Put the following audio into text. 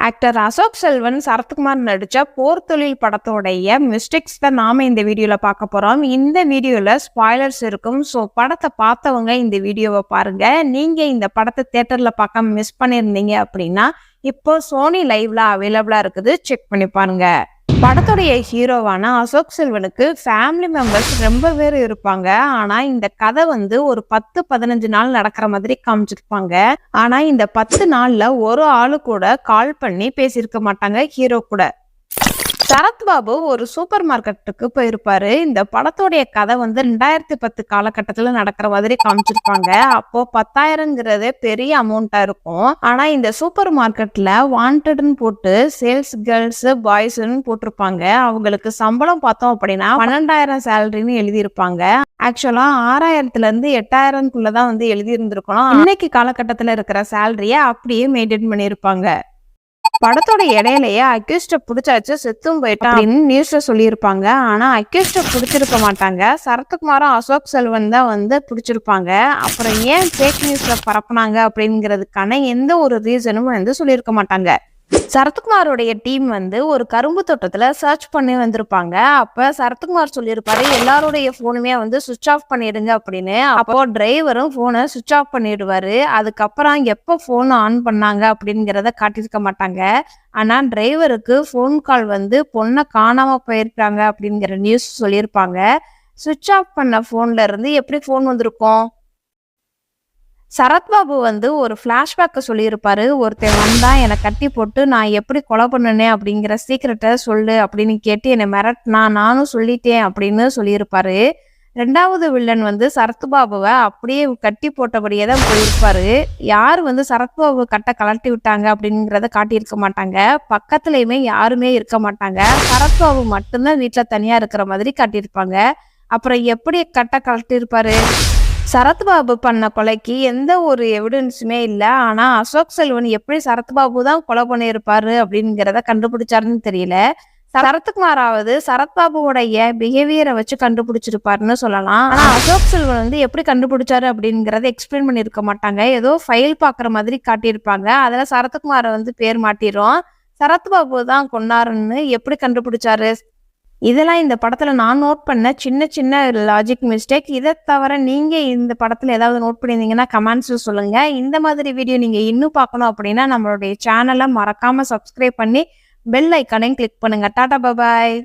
Actor Ashok Selvan, Sarathkumar நடிச்ச போர் தொழில் படத்தோடைய மிஸ்டேக்ஸ் தான் நாம இந்த வீடியோல பார்க்க போறோம். இந்த வீடியோல ஸ்பாய்லர்ஸ் இருக்கும். ஸோ படத்தை பார்த்தவங்க இந்த வீடியோவை பாருங்க. நீங்க இந்த படத்தை தியேட்டர்ல பார்க்காம மிஸ் பண்ணியிருந்தீங்க அப்படின்னா இப்போ சோனி லைவ்ல அவைலபிளா இருக்குது, செக் பண்ணி பாருங்க. படத்துடைய ஹீரோவான அசோக் செல்வனுக்கு ஃபேமிலி மெம்பர்ஸ் ரொம்ப பேர் இருப்பாங்க. ஆனா இந்த கதை ஒரு 10-15 நாள் நடக்கிற மாதிரி காமிச்சிருப்பாங்க. ஆனா இந்த 10 நாள்ல ஒரு ஆளு கூட கால் பண்ணி பேசியிருக்க மாட்டாங்க ஹீரோ கூட. சரத்பாபு ஒரு சூப்பர் மார்க்கெட்டுக்கு போயிருப்பாரு. இந்த படத்தோடைய கதை 2010 காலகட்டத்துல நடக்கிற மாதிரி காமிச்சிருப்பாங்க. அப்போ 10,000ங்கிறதே பெரிய அமௌண்டா இருக்கும். ஆனா இந்த சூப்பர் மார்க்கெட்ல வாண்டட்னு போட்டு சேல்ஸ் கேர்ள்ஸ் பாய்ஸ்ன்னு போட்டிருப்பாங்க. அவங்களுக்கு சம்பளம் பார்த்தோம் அப்படின்னா 12,000 சேலரின்னு எழுதியிருப்பாங்க. ஆக்சுவலா 6,000ல இருந்து 8,000க்குள்ளதான் எழுதி இருந்திருக்கணும். இன்னைக்கு காலகட்டத்துல இருக்கிற சேலரிய அப்படியே மெயின்டைன் பண்ணியிருப்பாங்க. படத்தோட இடையிலேயே அக்யூஸ்ட பிடிச்சாச்சு, செத்தும் போயிட்டான் அப்படின்னு நியூஸ்ல சொல்லியிருப்பாங்க. ஆனா அக்யூஸ்ட பிடிச்சிருக்க மாட்டாங்க. சரத்குமாரும் அசோக் செல்வன் தான் பிடிச்சிருப்பாங்க. அப்புறம் ஏன் ஃபேக் நியூஸ்ல பரப்புனாங்க அப்படிங்கிறதுக்கான எந்த ஒரு ரீசனும் சொல்லியிருக்க மாட்டாங்க. சரத்குமாரோடைய டீம் ஒரு கரும்பு தோட்டத்துல சர்ச் பண்ணி வந்திருப்பாங்க. அப்ப சரத்குமார் சொல்லியிருப்பாரு, எல்லாருடைய போனுமே சுவிட்ச் ஆஃப் பண்ணிடுங்க அப்படின்னு. அப்போ டிரைவரும் போனை சுவிட்ச் ஆஃப் பண்ணிடுவாரு. அதுக்கப்புறம் எப்போ போன் ஆன் பண்ணாங்க அப்படிங்கிறத காட்டியிருக்க மாட்டாங்க. ஆனா டிரைவருக்கு போன் கால் பொண்ணை காணாம போயிருக்காங்க அப்படிங்கிற நியூஸ் சொல்லியிருப்பாங்க. சுவிட்ச் ஆஃப் பண்ண போன்ல இருந்து எப்படி போன் வந்திருக்கும்? சரத்பாபு ஒரு பிளாஷ்பேக்க சொல்லியிருப்பாரு. ஒருத்தன் வந்தா என்னை கட்டி போட்டு நான் எப்படி கொலை பண்ணனே அப்படிங்கிற சீக்கிரட்டை சொல்லு அப்படின்னு கேட்டு என்னை மிரட்டினா, நானும் சொல்லிட்டேன் அப்படின்னு சொல்லியிருப்பாரு. 2வது வில்லன் சரத்பாபுவை அப்படியே கட்டி போட்டபடியே தான் போயிருப்பாரு. யார் சரத்பாபு கட்டை கலட்டி விட்டாங்க அப்படிங்கிறத காட்டியிருக்க மாட்டாங்க. பக்கத்துலயுமே யாருமே இருக்க மாட்டாங்க. சரத்பாபு மட்டும்தான் வீட்டுல தனியா இருக்கிற மாதிரி காட்டியிருப்பாங்க. அப்புறம் எப்படி கட்டை கலட்டியிருப்பாரு? சரத்பாபு பண்ண கொலைக்கு எந்த ஒரு எவிடன்ஸுமே இல்லை. ஆனா அசோக் செல்வன் எப்படி சரத்பாபு தான் கொலை பண்ணியிருப்பாரு அப்படிங்கிறத கண்டுபிடிச்சாருன்னு தெரியல. சரத்குமாராவது சரத்பாபுவோடைய பிஹேவியரை வச்சு கண்டுபிடிச்சிருப்பாருன்னு சொல்லலாம். ஆனா அசோக் செல்வன் எப்படி கண்டுபிடிச்சாரு அப்படிங்கறத எக்ஸ்பிளைன் பண்ணிருக்க மாட்டாங்க. ஏதோ ஃபைல் பாக்குற மாதிரி காட்டியிருப்பாங்க. அதுல சரத்குமாரை பேர் மாட்டிரும். சரத்பாபு தான் கொன்னாருன்னு எப்படி கண்டுபிடிச்சாரு? இதெல்லாம் இந்த படத்துல நான் நோட் பண்ண சின்ன சின்ன லாஜிக் மிஸ்டேக். இதை தவிர நீங்க இந்த படத்துல ஏதாவது நோட் பண்ணியிருந்தீங்கன்னா கமெண்ட்ஸ்ல சொல்லுங்க. இந்த மாதிரி வீடியோ நீங்க இன்னும் பார்க்கணும் அப்படின்னா நம்மளுடைய சேனலை மறக்காம சப்ஸ்கிரைப் பண்ணி பெல் ஐக்கானையும் கிளிக் பண்ணுங்க. டாடா, பாய்.